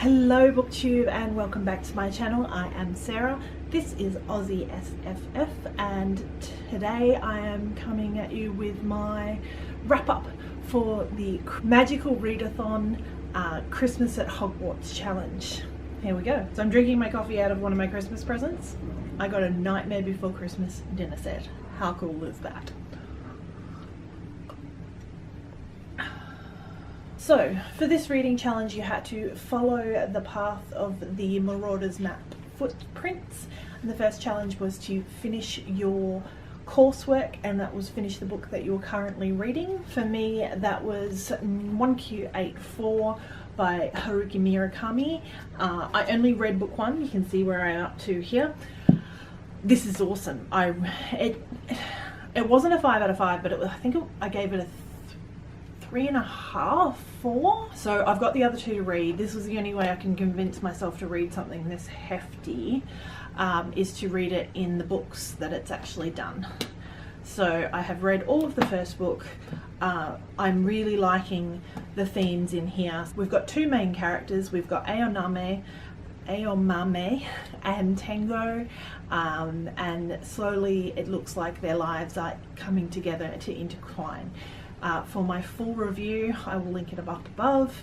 Hello booktube and welcome back to my channel. I am Sarah. This is Aussie SFF and today I am coming at you with my wrap up for the magical Readathon Christmas at Hogwarts challenge. Here we go. So I'm drinking my coffee out of one of my Christmas presents. I got a Nightmare Before Christmas dinner set. How cool is that? So, for this reading challenge you had to follow the path of the Marauder's Map footprints, and the first challenge was to finish your coursework, and that was finish the book that you're currently reading. For me that was 1Q84 by Haruki Murakami. I only read book 1, you can see where I'm up to here. This is awesome. It wasn't a 5 out of 5, but I gave it a 3.5, 4. So I've got the other 2 to read. This was the only way I can convince myself to read something this hefty, is to read it in the books that it's actually done. So I have read all of the first book. I'm really liking the themes in here. We've got 2 main characters. We've got Aomame and Tengo, and slowly it looks like their lives are coming together to intertwine. For my full review, I will link it up above.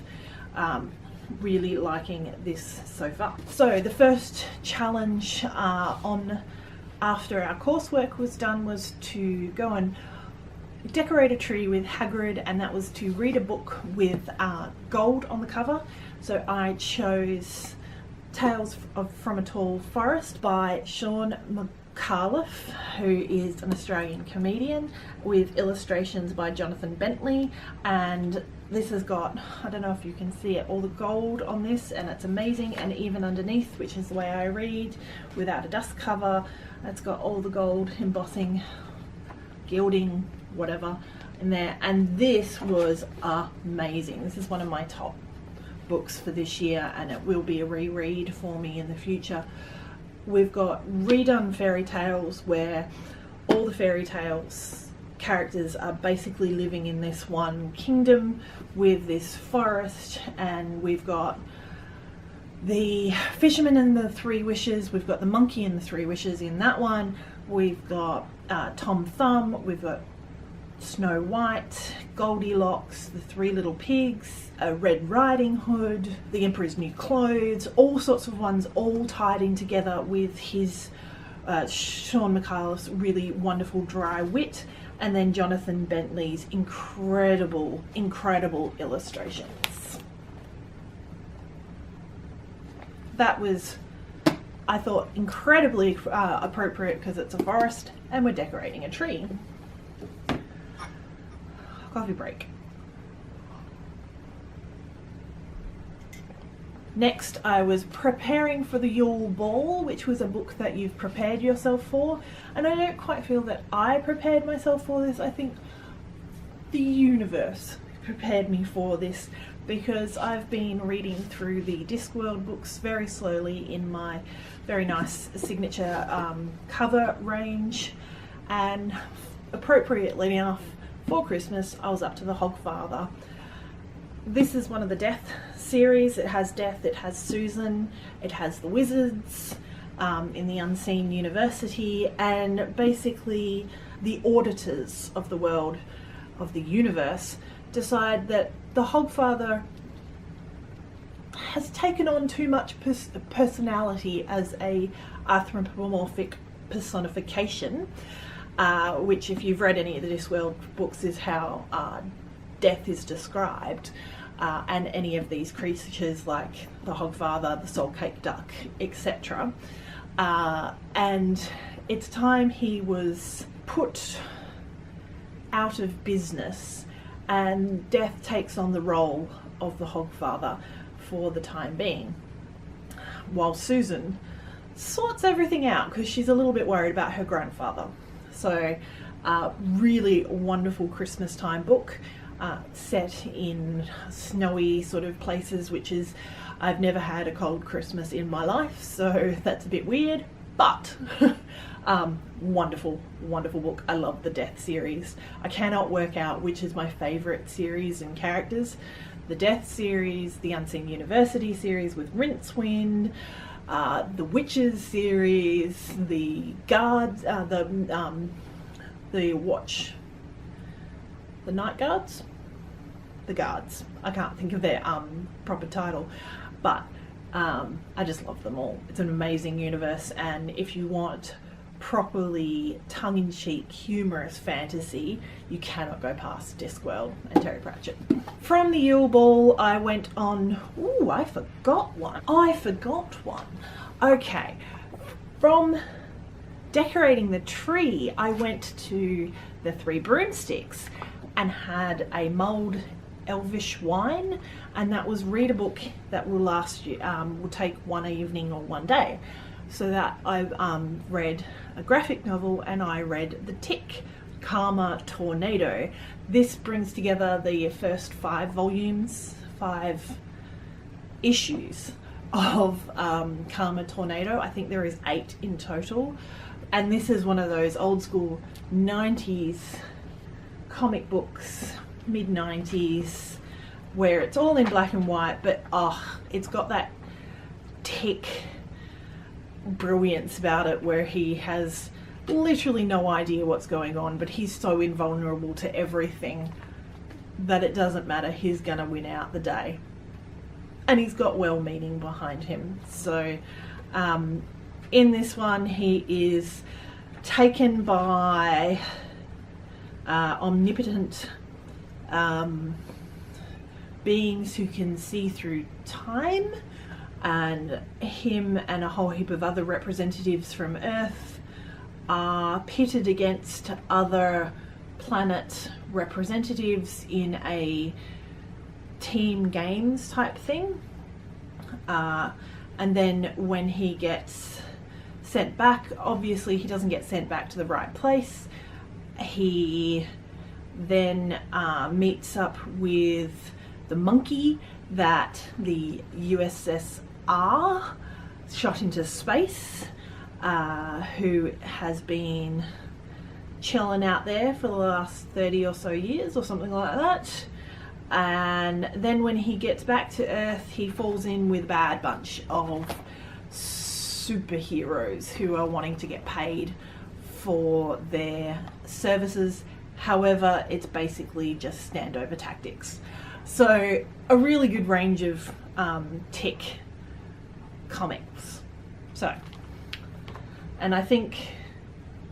Really liking this so far. So the first challenge after our coursework was done was to go and decorate a tree with Hagrid, and that was to read a book with gold on the cover. So I chose Tales from a Tall Forest by Sean McAuliffe, who is an Australian comedian, with illustrations by Jonathan Bentley, and this has got, I don't know if you can see it, all the gold on this, and it's amazing. And even underneath, which is the way I read, without a dust cover, it's got all the gold embossing, gilding, whatever in there, and this was amazing. This is one of my top books for this year, and it will be a reread for me in the future. We've got redone fairy tales where all the fairy tales characters are basically living in this one kingdom with this forest, and we've got the fisherman and the 3 wishes, we've got the monkey and the 3 wishes in that one, we've got Tom Thumb, we've got Snow White, Goldilocks, the 3 little pigs, a Red Riding Hood, the Emperor's New Clothes, all sorts of ones, all tied in together with his Sean McAuliffe's really wonderful dry wit, and then Jonathan Bentley's incredible illustrations. That was, I thought, incredibly appropriate because it's a forest and we're decorating a tree. Coffee break. Next, I was preparing for the Yule Ball, which was a book that you've prepared yourself for, and I don't quite feel that I prepared myself for this. I think the universe prepared me for this, because I've been reading through the Discworld books very slowly in my very nice signature cover range, and appropriately enough, for Christmas I was up to the Hogfather. This is one of the Death series. It has Death, it has Susan, it has the wizards in the Unseen University, and basically the auditors of the world, of the universe, decide that the Hogfather has taken on too much personality as a anthropomorphic personification, which, if you've read any of the Discworld books, is how death is described, and any of these creatures like the Hogfather, the Soul Cake Duck, etc. And it's time he was put out of business, and death takes on the role of the Hogfather for the time being, while Susan sorts everything out because she's a little bit worried about her grandfather. So really wonderful Christmas time book, set in snowy sort of places, which is, I've never had a cold Christmas in my life, so that's a bit weird. But wonderful, wonderful book. I love the Death series. I cannot work out which is my favourite series and characters. The Death series, the Unseen University series with Rincewind, the Witches series, the Guards, the Watch, the Night Guards, the Guards. I can't think of their proper title, but I just love them all. It's an amazing universe, and if you want properly tongue-in-cheek, humorous fantasy, you cannot go past Discworld and Terry Pratchett. From the Yule Ball, I went on... Ooh, I forgot one. Okay. From decorating the tree, I went to the Three Broomsticks and had a mulled elvish wine, and that was read a book that will last you, will take one evening or one day. So that I read a graphic novel, and I read The Tick, Karma Tornado. This brings together the first 5 volumes, 5 issues of Karma Tornado. I think there is 8 in total. And this is one of those old school 90s comic books, mid-90s, where it's all in black and white, but it's got that Tick brilliance about it, where he has literally no idea what's going on, but he's so invulnerable to everything that it doesn't matter, he's gonna win out the day. And he's got well-meaning behind him. So in this one, he is taken by omnipotent beings who can see through time, and him and a whole heap of other representatives from Earth are pitted against other planet representatives in a team games type thing. And then when he gets sent back, obviously he doesn't get sent back to the right place. He then meets up with the monkey that the USS shot into space, who has been chilling out there for the last 30 or so years or something like that. And then when he gets back to Earth, he falls in with a bad bunch of superheroes who are wanting to get paid for their services. However, it's basically just standover tactics. So a really good range of Tick comics. So, and I think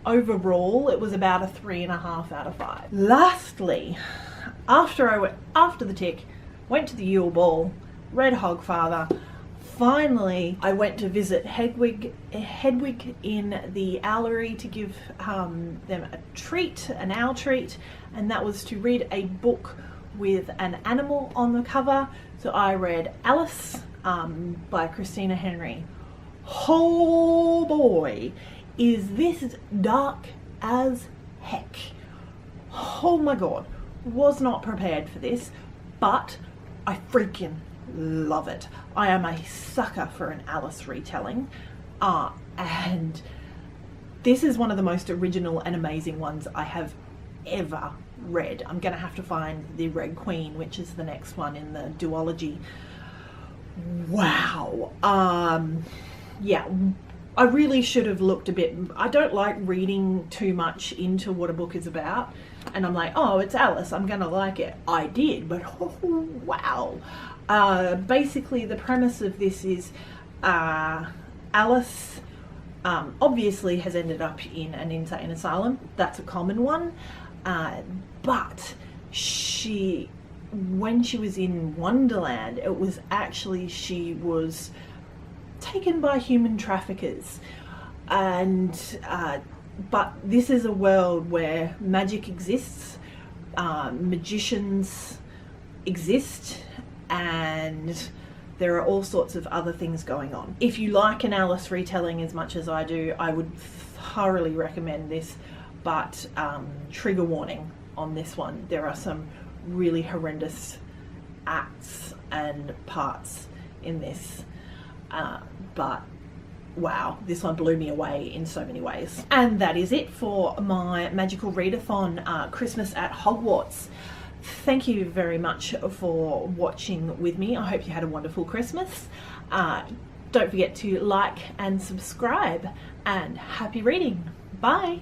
overall it was about a 3.5 out of 5. Lastly, after the Tick, went to the Yule Ball, read Hogfather. Finally, I went to visit Hedwig in the owlery to give them a treat, an owl treat, and that was to read a book with an animal on the cover. So I read Alice by Christina Henry. Oh boy, is this dark as heck. Oh my god, was not prepared for this, but I freaking love it. I am a sucker for an Alice retelling, and this is one of the most original and amazing ones I have ever read. I'm gonna have to find the Red Queen, which is the next one in the duology. Wow. Yeah, I really should have looked a bit. I don't like reading too much into what a book is about, and I'm like, oh, it's Alice, I'm gonna like it. I did, but oh, wow. Basically the premise of this is Alice obviously has ended up in an insane asylum. That's a common one. But when she was in Wonderland, it was actually, she was taken by human traffickers, and but this is a world where magic exists, magicians exist, and there are all sorts of other things going on. If you like an Alice retelling as much as I do, I would thoroughly recommend this, but trigger warning on this one. There are some really horrendous acts and parts in this, but wow, this one blew me away in so many ways. And that is it for my magical readathon Christmas at Hogwarts. Thank you very much for watching with me. I hope you had a wonderful Christmas. Don't forget to like and subscribe, and happy reading. Bye.